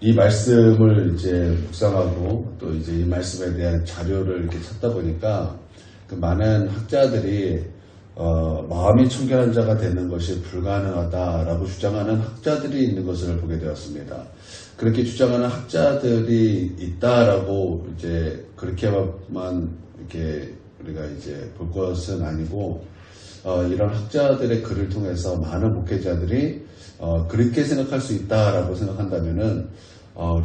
이 말씀을 이제 묵상하고 또 이제 이 말씀에 대한 자료를 이렇게 찾다 보니까 그 많은 학자들이 마음이 청결한 자가 되는 것이 불가능하다라고 주장하는 학자들이 있는 것을 보게 되었습니다. 그렇게 주장하는 학자들이 있다라고 이제 그렇게만 이렇게 우리가 이제 볼 것은 아니고 이런 학자들의 글을 통해서 많은 목회자들이 그렇게 생각할 수 있다라고 생각한다면은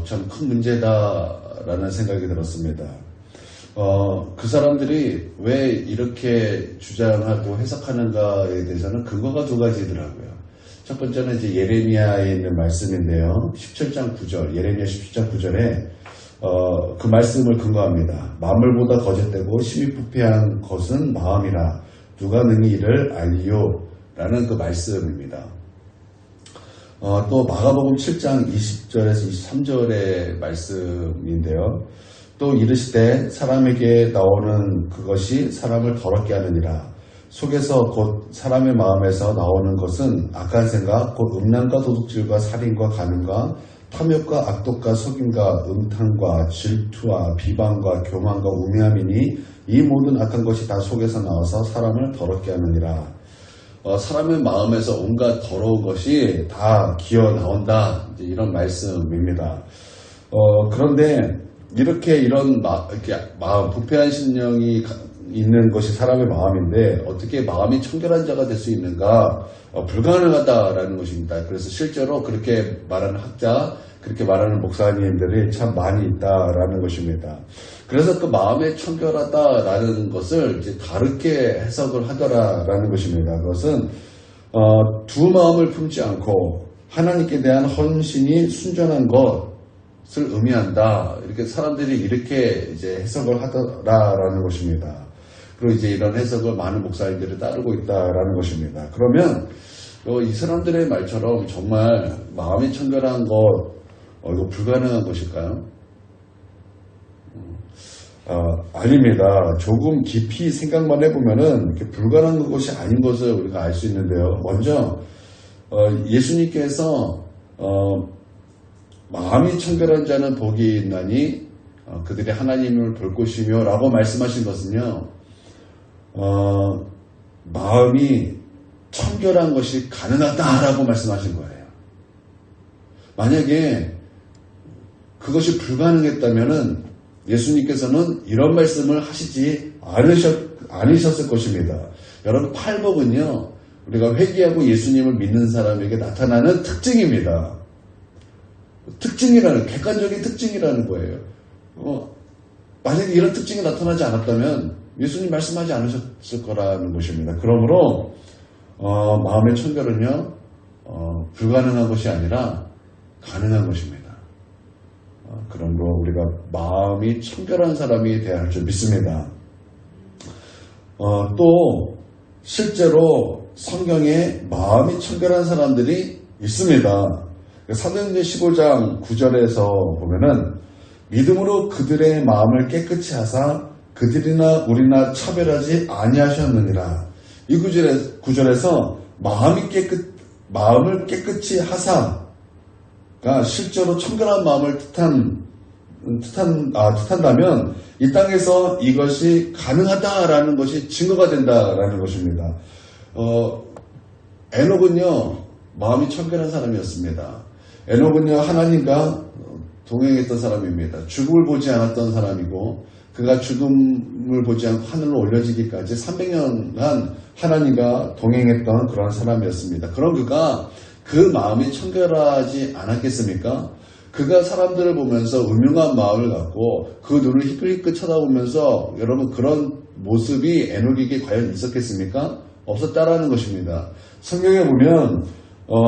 참 큰 문제다라는 생각이 들었습니다. 그 사람들이 왜 이렇게 주장하고 해석하는가에 대해서는 근거가 두 가지더라고요. 첫 번째는 이제 예레미야에 있는 말씀인데요. 17장 9절, 예레미야 17장 9절에 그 말씀을 근거합니다. 만물보다 거짓되고 심히 부패한 것은 마음이라 누가 능히 이를 알리요? 라는 그 말씀입니다. 또 마가복음 7장 20절에서 23절의 말씀인데요. 또 이르시되 사람에게 나오는 그것이 사람을 더럽게 하느니라. 속에서 곧 사람의 마음에서 나오는 것은 악한 생각, 곧 음란과 도둑질과 살인과 간음과 탐욕과 악독과 속임과 음탕과 질투와 비방과 교만과 우매함이니 이 모든 악한 것이 다 속에서 나와서 사람을 더럽게 하느니라. 사람의 마음에서 온갖 더러운 것이 다 기어 나온다. 이런 말씀입니다. 그런데 이런 마음, 부패한 심령이 있는 것이 사람의 마음인데 어떻게 마음이 청결한 자가 될 수 있는가? 불가능하다라는 것입니다. 그래서 실제로 그렇게 말하는 학자, 그렇게 말하는 목사님들이 참 많이 있다라는 것입니다. 그래서 그 마음에 청결하다라는 것을 이제 다르게 해석을 하더라라는 것입니다. 그것은 두 마음을 품지 않고 하나님께 대한 헌신이 순전한 것을 의미한다. 이렇게 사람들이 이렇게 이제 해석을 하더라라는 것입니다. 그리고 이제 이런 해석을 많은 목사님들이 따르고 있다라는 것입니다. 그러면 이 사람들의 말처럼 정말 마음이 청결한 것 이거 불가능한 것일까요? 아닙니다. 조금 깊이 생각만 해보면은 불가능한 것이 아닌 것을 우리가 알 수 있는데요. 먼저 예수님께서 마음이 청결한 자는 복이 있나니 그들이 하나님을 볼 것이며 라고 말씀하신 것은요. 마음이 청결한 것이 가능하다라고 말씀하신 거예요. 만약에 그것이 불가능했다면은 예수님께서는 이런 말씀을 하시지 않으셨을 것입니다. 여러분, 팔복은요, 우리가 회개하고 예수님을 믿는 사람에게 나타나는 특징입니다. 객관적인 특징이라는 거예요. 만약에 이런 특징이 나타나지 않았다면 예수님 말씀하지 않으셨을 거라는 것입니다. 그러므로 마음의 청결은요, 불가능한 것이 아니라 가능한 것입니다. 그러므로 우리가 마음이 청결한 사람이 되어야 할 줄 믿습니다. 또 실제로 성경에 마음이 청결한 사람들이 있습니다. 사도행전 15장 9절에서 보면은 믿음으로 그들의 마음을 깨끗이 하사 그들이나 우리나 차별하지 아니하셨느니라. 이 구절에서 마음을 깨끗이 하사가 실제로 청결한 마음을 뜻한다면 이 땅에서 이것이 가능하다라는 것이 증거가 된다라는 것입니다. 에녹은요, 마음이 청결한 사람이었습니다. 에녹은요, 하나님과 동행했던 사람입니다. 죽음을 보지 않았던 사람이고, 그가 죽음을 보지 않고 하늘로 올려지기까지 300년간 하나님과 동행했던 그런 사람이었습니다. 그럼 그가 그 마음이 청결하지 않았겠습니까? 그가 사람들을 보면서 음흉한 마음을 갖고 그 눈을 희끗희끗 쳐다보면서 여러분 그런 모습이 에녹에게 과연 있었겠습니까? 없었다라는 것입니다. 성경에 보면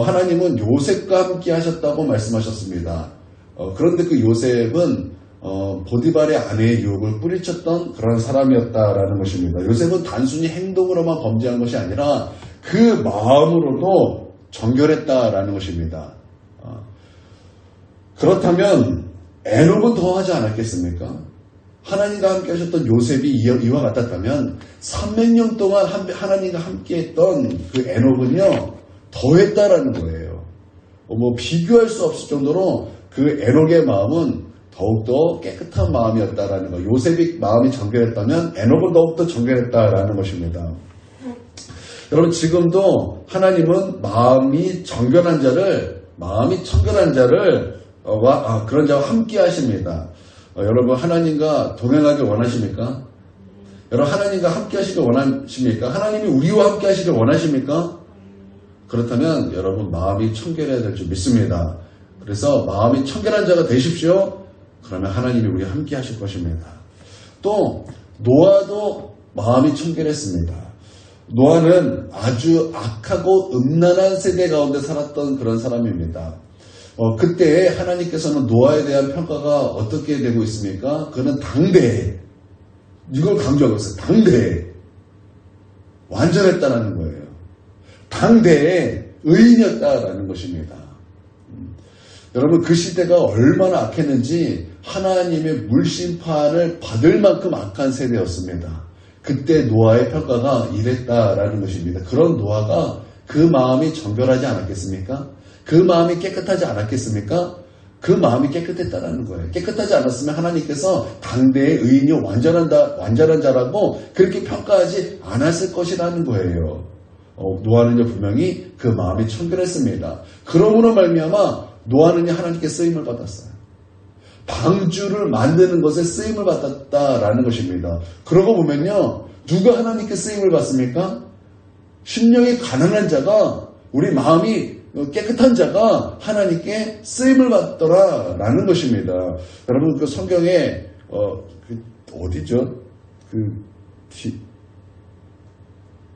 하나님은 요셉과 함께 하셨다고 말씀하셨습니다. 그런데 그 요셉은 보디발의 아내의 유혹을 뿌리쳤던 그런 사람이었다라는 것입니다. 요셉은 단순히 행동으로만 범죄한 것이 아니라 그 마음으로도 정결했다라는 것입니다. 그렇다면 에녹은 더 하지 않았겠습니까? 하나님과 함께 하셨던 요셉이 이와 같았다면 300년 동안 하나님과 함께 했던 그 에녹은요 더 했다라는 거예요. 비교할 수 없을 정도로 그 에녹의 마음은 더욱더 깨끗한 마음이었다라는 거. 요셉이 마음이 정결했다면 에녹은 더욱더 정결했다라는 것입니다. 여러분 지금도 하나님은 마음이 청결한 자를 그런 자와 함께 하십니다. 여러분 하나님과 동행하길 원하십니까? 여러분 하나님과 함께 하시길 원하십니까? 하나님이 우리와 함께 하시길 원하십니까? 그렇다면 여러분 마음이 청결해야 될 줄 믿습니다. 그래서 마음이 청결한 자가 되십시오. 그러면 하나님이 우리와 함께 하실 것입니다. 또 노아도 마음이 청결했습니다. 노아는 아주 악하고 음란한 세대 가운데 살았던 그런 사람입니다. 그때 하나님께서는 노아에 대한 평가가 어떻게 되고 있습니까? 그는 당대에, 이걸 강조하고 있어요. 당대에 완전했다는 거예요. 당대에 의인이었다라는 것입니다. 여러분 그 시대가 얼마나 악했는지 하나님의 물심판을 받을 만큼 악한 세대였습니다. 그때 노아의 평가가 이랬다라는 것입니다. 그런 노아가 그 마음이 정결하지 않았겠습니까? 그 마음이 깨끗하지 않았겠습니까? 그 마음이 깨끗했다라는 거예요. 깨끗하지 않았으면 하나님께서 당대의 의인이 완전한 자라고 그렇게 평가하지 않았을 것이라는 거예요. 노아는요 분명히 그 마음이 청결했습니다. 그러므로 말미암아 노아는 하나님께 쓰임을 받았어요. 방주를 만드는 것에 쓰임을 받았다라는 것입니다. 그러고 보면요 누가 하나님께 쓰임을 받습니까? 심령이 가난한 자가, 우리 마음이 깨끗한 자가 하나님께 쓰임을 받더라라는 것입니다. 여러분 그 성경에 어디죠?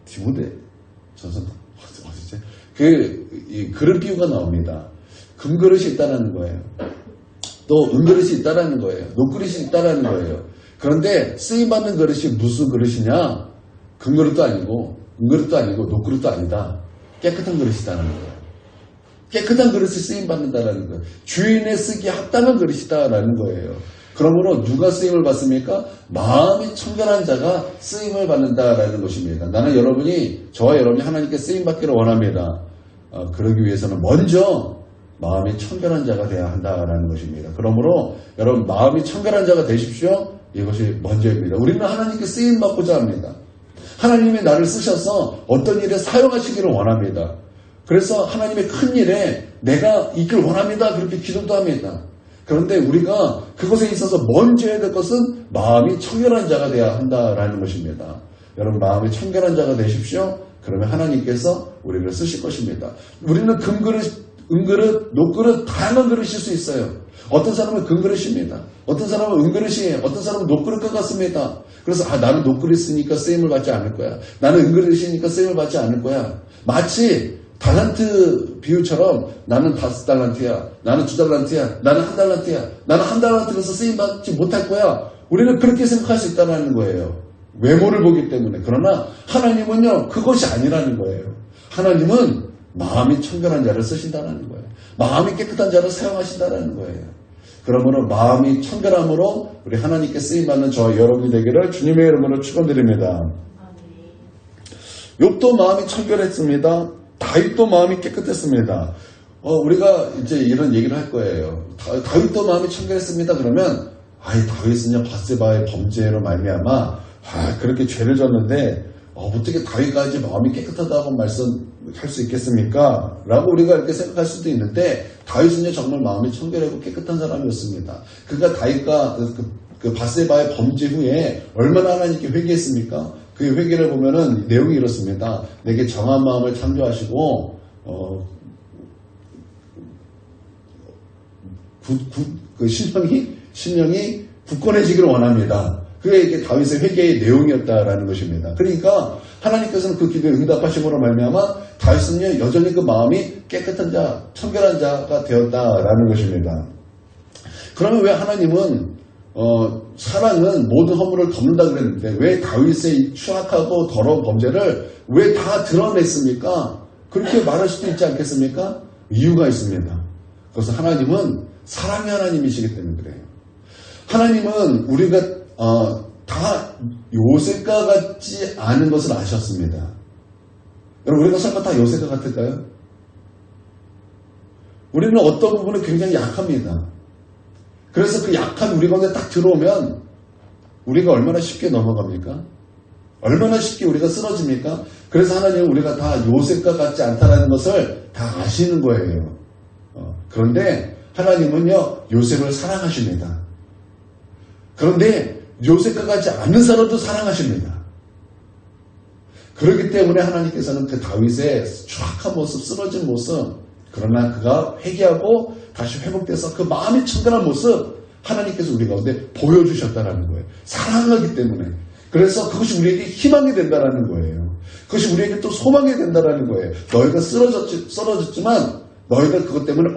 디모데 전선 어디지? 그런 비유가 나옵니다. 금그릇이 있다라는 거예요. 또 은그릇이 있다라는 거예요. 녹그릇이 있다라는 거예요. 그런데 쓰임받는 그릇이 무슨 그릇이냐? 금그릇도 아니고 은그릇도 아니고 녹그릇도 아니다. 깨끗한 그릇이다라는 거예요. 깨끗한 그릇이 쓰임받는다라는 거예요. 주인의 쓰기에 합당한 그릇이다라는 거예요. 그러므로 누가 쓰임을 받습니까? 마음이 청결한 자가 쓰임을 받는다라는 것입니다. 나는 저와 여러분이 하나님께 쓰임받기를 원합니다. 그러기 위해서는 먼저 마음이 청결한 자가 되어야 한다라는 것입니다. 그러므로 여러분 마음이 청결한 자가 되십시오. 이것이 먼저입니다. 우리는 하나님께 쓰임받고자 합니다. 하나님이 나를 쓰셔서 어떤 일에 사용하시기를 원합니다. 그래서 하나님의 큰 일에 내가 있길 원합니다. 그렇게 기도도 합니다. 그런데 우리가 그것에 있어서 먼저 해야 될 것은 마음이 청결한 자가 되어야 한다라는 것입니다. 여러분 마음이 청결한 자가 되십시오. 그러면 하나님께서 우리를 쓰실 것입니다. 우리는 금그릇, 은그릇, 녹그릇 다양한 그릇일 수 있어요. 어떤 사람은 금그릇입니다. 어떤 사람은 은그릇이에요. 어떤 사람은 녹그릇과 같습니다. 그래서 나는 녹그릇 쓰니까 쓰임을 받지 않을 거야. 나는 은그릇이니까 쓰임을 받지 않을 거야. 마치 달란트 비유처럼 나는 5달란트야. 나는 2달란트야. 나는 1달란트야. 나는 1달란트에서 쓰임받지 못할 거야. 우리는 그렇게 생각할 수 있다는 거예요. 외모를 보기 때문에. 그러나 하나님은요. 그것이 아니라는 거예요. 하나님은 마음이 청결한 자를 쓰신다는 거예요. 마음이 깨끗한 자를 사용하신다는 거예요. 그러므로 마음이 청결함으로 우리 하나님께 쓰임받는 저와 여러분이 되기를 주님의 이름으로 축원드립니다. 욥도 마음이 청결했습니다. 다윗도 마음이 깨끗했습니다. 우리가 이제 이런 얘기를 할 거예요. 다윗도 마음이 청결했습니다. 그러면 다윗은요 밧세바의 범죄로 말미암아 그렇게 죄를 졌는데 어떻게 다윗까지 마음이 깨끗하다고 말씀할 수 있겠습니까? 라고 우리가 이렇게 생각할 수도 있는데 다윗은요 정말 마음이 청결하고 깨끗한 사람이었습니다. 그가 다윗과 그 밧세바의 범죄 후에 얼마나 하나님께 회개했습니까? 그 회개를 보면은 내용이 이렇습니다. 내게 정한 마음을 창조하시고 그 심령이 굳건해지기를 원합니다. 그게 이게 다윗의 회개의 내용이었다라는 것입니다. 그러니까 하나님께서는 그 기도에 응답하심으로 말미암아 다윗은요 여전히 그 마음이 깨끗한 자, 청결한 자가 되었다라는 것입니다. 그러면 왜 하나님은 사랑은 모든 허물을 덮는다 그랬는데 왜 다윗의 추악하고 더러운 범죄를 왜 다 드러냈습니까? 그렇게 말할 수도 있지 않겠습니까? 이유가 있습니다. 그래서 하나님은 사랑의 하나님이시기 때문에 그래요. 하나님은 우리가 다 요셉과 같지 않은 것을 아셨습니다. 여러분 우리가 설마 다 요셉과 같을까요? 우리는 어떤 부분은 굉장히 약합니다. 그래서 그 약한 우리 가운데 딱 들어오면 우리가 얼마나 쉽게 넘어갑니까? 얼마나 쉽게 우리가 쓰러집니까? 그래서 하나님은 우리가 다 요셉과 같지 않다는 것을 다 아시는 거예요. 그런데 하나님은요, 요셉을 사랑하십니다. 그런데 요셉과 같지 않은 사람도 사랑하십니다. 그렇기 때문에 하나님께서는 그 다윗의 추악한 모습, 쓰러진 모습, 그러나 그가 회개하고 다시 회복돼서 그 마음이 청결한 모습 하나님께서 우리 가운데 보여주셨다는 거예요. 사랑하기 때문에. 그래서 그것이 우리에게 희망이 된다는 거예요. 그것이 우리에게 또 소망이 된다는 거예요. 너희가 쓰러졌지만 너희가 그것 때문에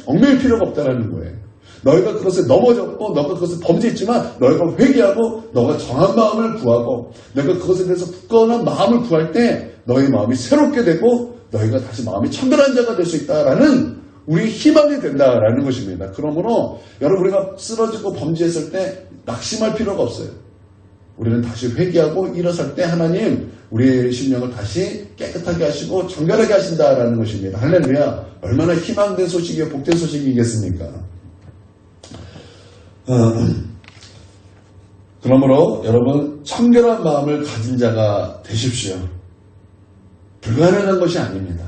얽매일 필요가 없다는 거예요. 너희가 그것에 넘어졌고 너가 그것을 범죄했지만 너희가 회개하고 너가 정한 마음을 구하고 너희가 그것에 대해서 굳건한 마음을 구할 때 너희 마음이 새롭게 되고 너희가 다시 마음이 청결한 자가 될 수 있다라는 우리의 희망이 된다라는 것입니다. 그러므로 여러분 우리가 쓰러지고 범죄했을 때 낙심할 필요가 없어요. 우리는 다시 회개하고 일어설 때 하나님 우리의 심령을 다시 깨끗하게 하시고 정결하게 하신다라는 것입니다. 할렐루야. 얼마나 희망된 소식이요 복된 소식이겠습니까? 그러므로 여러분 청결한 마음을 가진 자가 되십시오. 불가능한 것이 아닙니다.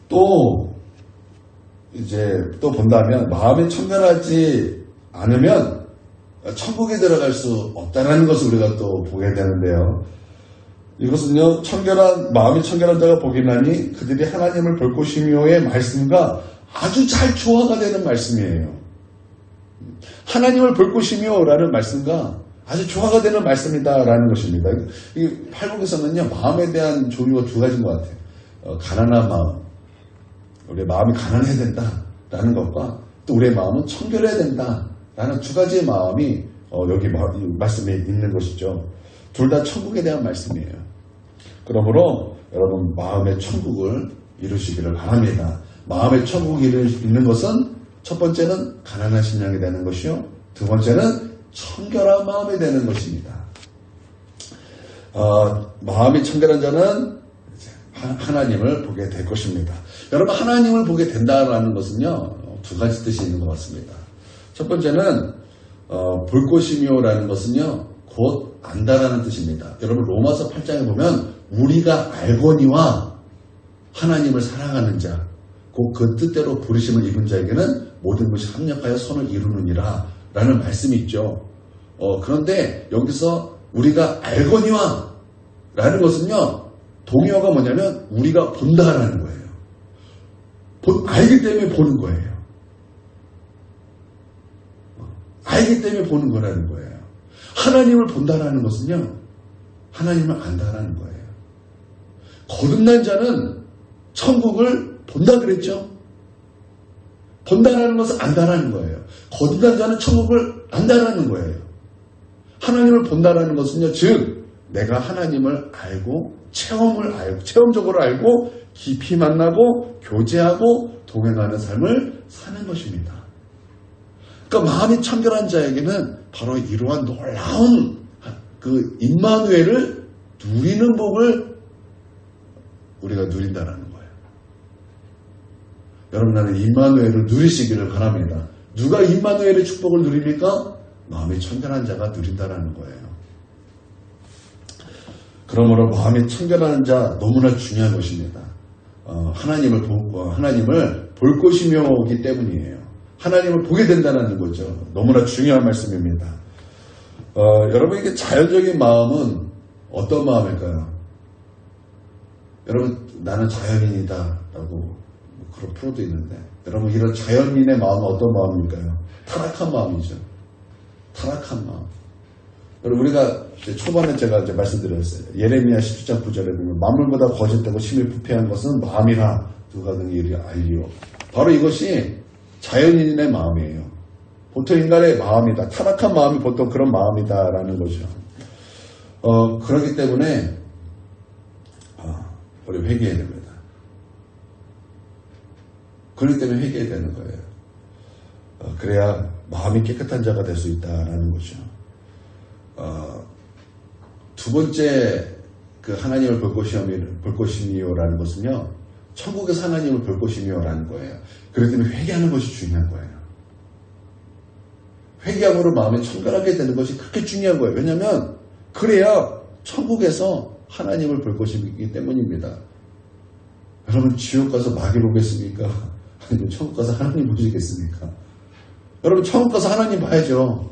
또 본다면 마음이 청결하지 않으면 천국에 들어갈 수 없다는 것을 우리가 또 보게 되는데요. 이것은요, 마음이 청결한 자가 복이나니 그들이 하나님을 볼 것이며의 말씀과 아주 잘 조화가 되는 말씀이에요. 하나님을 볼 것이며라는 말씀과 아주 조화가 되는 말씀이다라는 것입니다. 이 팔복에서는요, 마음에 대한 종류가 두 가지인 것 같아요. 가난한 마음, 우리의 마음이 가난해야 된다라는 것과 또 우리의 마음은 청결해야 된다라는 두 가지의 마음이 여기 말씀에 있는 것이죠. 둘 다 천국에 대한 말씀이에요. 그러므로 여러분 마음의 천국을 이루시기를 바랍니다. 마음의 천국이 있는 것은 첫 번째는 가난한 심령이 되는 것이요. 두 번째는 청결한 마음이 되는 것입니다. 마음이 청결한 자는 하나님을 보게 될 것입니다. 여러분 하나님을 보게 된다라는 것은요. 두 가지 뜻이 있는 것 같습니다. 첫 번째는 볼 것이며라는 것은요. 곧 안다라는 뜻입니다. 여러분 로마서 8장에 보면 우리가 알거니와 하나님을 사랑하는 자 곧 그 뜻대로 부르심을 입은 자에게는 모든 것이 합력하여 선을 이루느니라 라는 말씀이 있죠. 그런데 여기서 우리가 알거니와 라는 것은요. 동의어가 뭐냐면 우리가 본다라는 거예요. 알기 때문에 보는 거예요. 알기 때문에 보는 거라는 거예요. 하나님을 본다라는 것은요. 하나님을 안다라는 거예요. 거듭난 자는 천국을 본다 그랬죠. 본다라는 것은 안다라는 거예요. 거듭난 자는 천국을 안다라는 거예요. 하나님을 본다라는 것은요. 즉 내가 하나님을 알고 체험적으로 알고 깊이 만나고 교제하고 동행하는 삶을 사는 것입니다. 그러니까 마음이 청결한 자에게는 바로 이러한 놀라운 그 임마누엘을 누리는 복을 우리가 누린다라는 거예요. 여러분 나는 임마누엘을 누리시기를 바랍니다. 누가 임마누엘의 축복을 누립니까? 마음이 청결한 자가 누린다라는 거예요. 그러므로 마음이 청결한 자 너무나 중요한 것입니다. 하나님을 볼 것이며이기 때문이에요. 하나님을 보게 된다는 거죠. 너무나 중요한 말씀입니다. 여러분에게 자연적인 마음은 어떤 마음일까요? 여러분 나는 자연인이다 라고 그런 프로도 있는데 여러분 이런 자연인의 마음은 어떤 마음일까요? 타락한 마음이죠. 타락한 마음. 여러분 우리가 초반에 제가 이제 말씀드렸어요. 예레미야 17장 9절에 보면 만물보다 거짓되고 심히 부패한 것은 마음이라 누가 능히 알리오. 바로 이것이 자연인의 마음이에요. 보통 인간의 마음이다. 타락한 마음이 보통 그런 마음이다라는 거죠. 그렇기 때문에 우리 회개해야 됩니다. 그렇기 때문에 회개해야 되는 거예요. 그래야 마음이 깨끗한 자가 될 수 있다라는 거죠. 두 번째 그 하나님을 볼 것이며라는 것은요. 천국에서 하나님을 볼 것이며 라는 거예요. 그렇기 때문에 회개하는 것이 중요한 거예요. 회개함으로 마음이 청결하게 되는 것이 그렇게 중요한 거예요. 왜냐하면 그래야 천국에서 하나님을 볼 것이기 때문입니다. 여러분 지옥 가서 마귀 보겠습니까? 아니면 천국 가서 하나님 보시겠습니까? 여러분 천국 가서 하나님 봐야죠.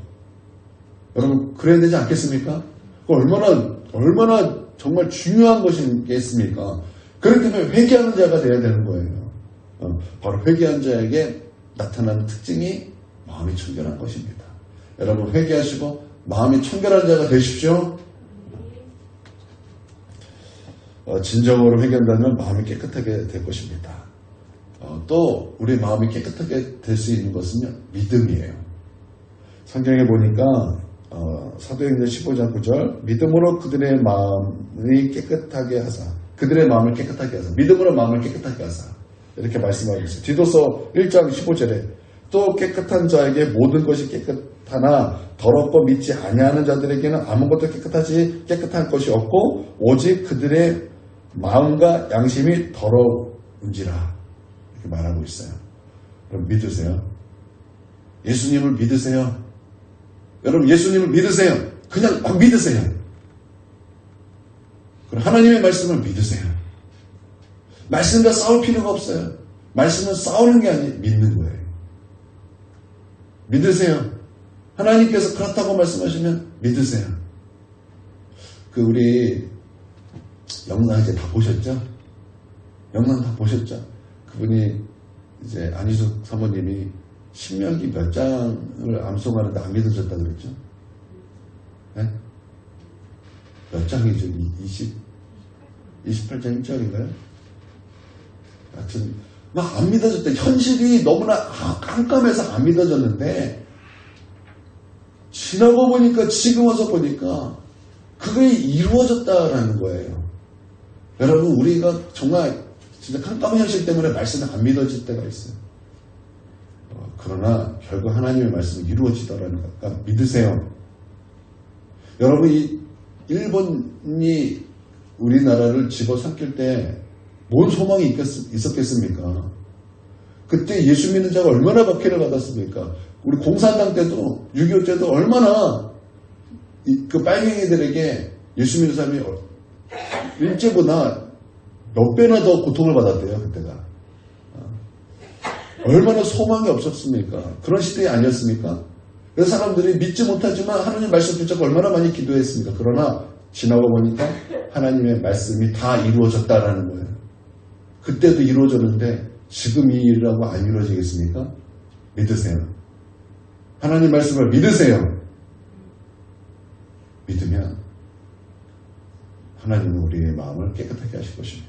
여러분 그래야 되지 않겠습니까? 얼마나 정말 중요한 것이겠습니까? 그렇기 때문에 회개하는 자가 되어야 되는 거예요. 바로 회개한 자에게 나타나는 특징이 마음이 청결한 것입니다. 여러분 회개하시고 마음이 청결한 자가 되십시오. 진정으로 회개한다면 마음이 깨끗하게 될 것입니다. 또 우리 마음이 깨끗하게 될 수 있는 것은요, 믿음이에요. 성경에 보니까 사도행전 15장 9절 믿음으로 그들의 마음을 깨끗하게 하사 믿음으로 마음을 깨끗하게 하사 이렇게 말씀하고 있어요. 디도서 1장 15절에 또 깨끗한 자에게 모든 것이 깨끗하나 더럽고 믿지 아니하는 자들에게는 아무것도 깨끗한 것이 없고 오직 그들의 마음과 양심이 더러운지라 이렇게 말하고 있어요. 여러분 믿으세요? 예수님을 믿으세요? 여러분 예수님을 믿으세요? 그냥 막 믿으세요. 그럼 하나님의 말씀을 믿으세요. 말씀과 싸울 필요가 없어요. 말씀은 싸우는 게 아니에요. 믿는 거예요. 믿으세요. 하나님께서 그렇다고 말씀하시면 믿으세요. 우리 영상 이제 다 보셨죠? 영상 다 보셨죠? 그분이 이제 안희숙 사모님이 신명기 몇 장을 암송하는데 안 믿어졌다고 그랬죠? 네? 몇 장이죠? 28장 1절인가요? 하여튼 막 안 믿어졌대. 현실이 너무나 깜깜해서 안 믿어졌는데 지나고 보니까 지금 와서 보니까 그게 이루어졌다라는 거예요. 여러분 우리가 정말 진짜 깜깜한 현실 때문에 말씀이 안 믿어질 때가 있어요. 그러나 결국 하나님의 말씀이 이루어지더라는 것. 그러니까 믿으세요. 여러분 이 일본이 우리나라를 집어삼킬 때 뭔 소망이 있었겠습니까? 그때 예수 믿는 자가 얼마나 박해를 받았습니까? 우리 공산당 때도 6.25 때도 얼마나 그 빨갱이들에게 예수 믿는 사람이 일제보다 몇 배나 더 고통을 받았대요. 그때가. 얼마나 소망이 없었습니까? 그런 시대이 아니었습니까? 그래서 사람들이 믿지 못하지만 하나님 말씀 붙잡고 얼마나 많이 기도했습니까? 그러나 지나고 보니까 하나님의 말씀이 다 이루어졌다라는 거예요. 그때도 이루어졌는데 지금 이 일이라고 안 이루어지겠습니까? 믿으세요. 하나님 말씀을 믿으세요. 믿으면 하나님은 우리의 마음을 깨끗하게 하실 것입니다.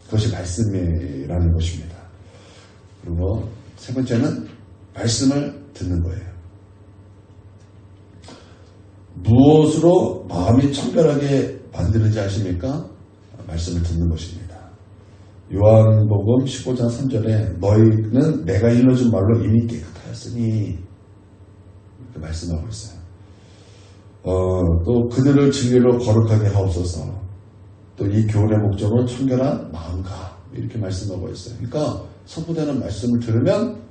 그것이 말씀이라는 것입니다. 그리고 세 번째는 말씀을 듣는 거예요. 무엇으로 마음이 청결하게 만드는지 아십니까? 말씀을 듣는 것입니다. 요한복음 15장 3절에 너희는 내가 일러준 말로 이미 깨끗하였으니 이렇게 말씀하고 있어요. 또 그들을 진리로 거룩하게 하옵소서. 또 이 교훈의 목적은 청결한 마음과 이렇게 말씀하고 있어요. 그러니까 선포되는 말씀을 들으면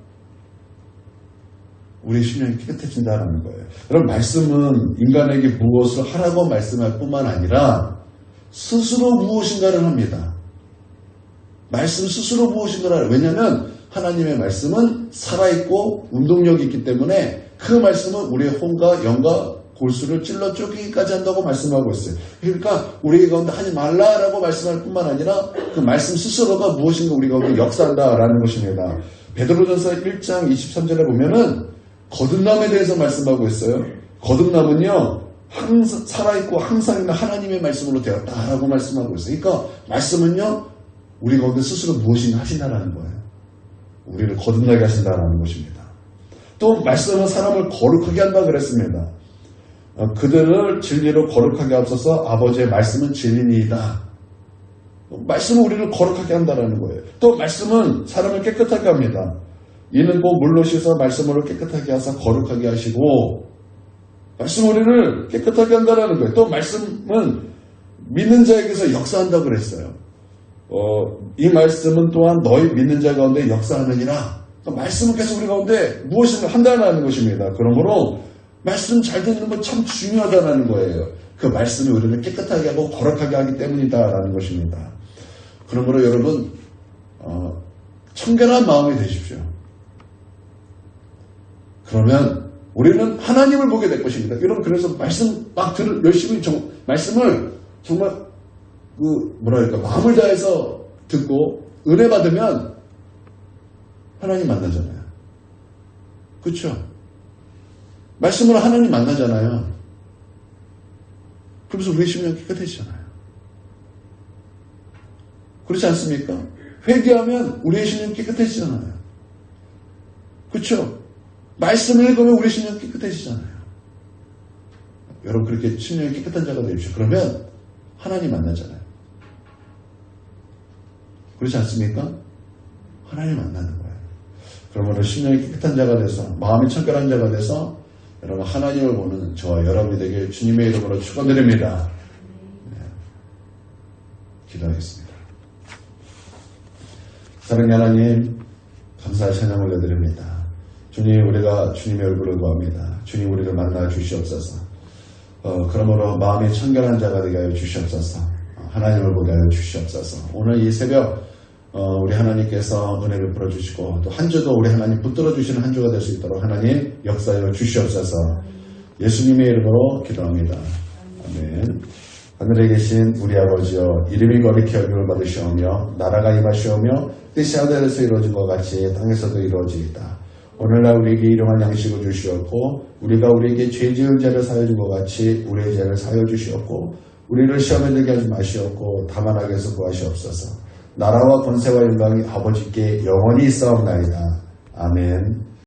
우리의 심령이 깨끗해진다는 거예요. 여러분 말씀은 인간에게 무엇을 하라고 말씀할 뿐만 아니라 스스로 무엇인가를 합니다. 말씀 스스로 무엇인가를 왜냐하면 하나님의 말씀은 살아있고 운동력이 있기 때문에 그 말씀은 우리의 혼과 영과 골수를 찔러 쪼개기까지 한다고 말씀하고 있어요. 그러니까 우리 가운데 하지 말라라고 말씀할 뿐만 아니라 그 말씀 스스로가 무엇인가 우리 가운데 역사한다라는 것입니다. 베드로전서 1장 23절에 보면은 거듭남에 대해서 말씀하고 있어요. 거듭남은요 항상 살아있고 항상 있는 하나님의 말씀으로 되었다라고 말씀하고 있어요. 그러니까 말씀은요 우리 가운데 스스로 무엇인가 하신다라는 거예요. 우리를 거듭나게 하신다라는 것입니다. 또 말씀은 사람을 거룩하게 한다 그랬습니다. 그들을 진리로 거룩하게 하옵소서. 아버지의 말씀은 진리니이다. 말씀은 우리를 거룩하게 한다라는 거예요. 또 말씀은 사람을 깨끗하게 합니다. 이는 곧 물로 씻어 말씀으로 깨끗하게 하사 거룩하게 하시고 말씀 우리를 깨끗하게 한다라는 거예요. 또 말씀은 믿는 자에게서 역사한다고 그랬어요. 이 말씀은 또한 너희 믿는 자 가운데 역사하느니라. 그러니까 말씀은 계속 우리 가운데 무엇인가 한다는 것입니다. 그러므로 말씀 잘 듣는 건 참 중요하다는 거예요. 그 말씀이 우리를 깨끗하게 하고 거룩하게 하기 때문이다라는 것입니다. 그러므로 여러분 청결한 마음이 되십시오. 그러면 우리는 하나님을 보게 될 것입니다. 여러분 그래서 말씀 막 열심히 말씀을 정말 마음을 다해서 듣고 은혜 받으면 하나님 만나잖아요. 그렇죠? 말씀으로 하나님 만나잖아요. 그래서 우리의 심령이 깨끗해지잖아요. 그렇지 않습니까? 회개하면 우리의 심령이 깨끗해지잖아요. 그렇죠? 말씀을 읽으면 우리의 심령이 깨끗해지잖아요. 여러분 그렇게 심령이 깨끗한 자가 되십시오. 그러면 하나님 만나잖아요. 그렇지 않습니까? 하나님 만나는 거예요. 그러므로 심령이 깨끗한 자가 돼서 마음이 청결한 자가 돼서 여러분 하나님을 보는 저와 여러분이 되게 주님의 이름으로 축원드립니다. 네. 기도하겠습니다. 사랑하는 하나님 감사의 찬양 올려드립니다. 주님 우리가 주님의 얼굴을 구합니다. 주님 우리를 만나 주시옵소서. 그러므로 마음이 청결한 자가 되게 하여 주시옵소서. 하나님을 보게 하여 주시옵소서. 오늘 이 새벽 우리 하나님께서 은혜 베풀어 주시고 또 한 주도 우리 하나님 붙들어 주시는 한 주가 될 수 있도록 하나님 역사하여 주시옵소서. 예수님의 이름으로 기도합니다. 아멘. 하늘에 계신 우리 아버지여 이름이 거룩히 여김을 받으시오며 나라가 임하시오며 뜻이 하늘에서 이루어진 것 같이 땅에서도 이루어지이다. 오늘날 우리에게 일용할 양식을 주시었고 우리가 우리에게 죄 지은 자를 사하여 준 것 같이 우리의 죄를 사하여 주시었고 우리를 시험에 들게 하지 마시었고 다만 악에서 구하시옵소서. 나라와 권세와 영광이 아버지께 영원히 있사옵나이다. 아멘.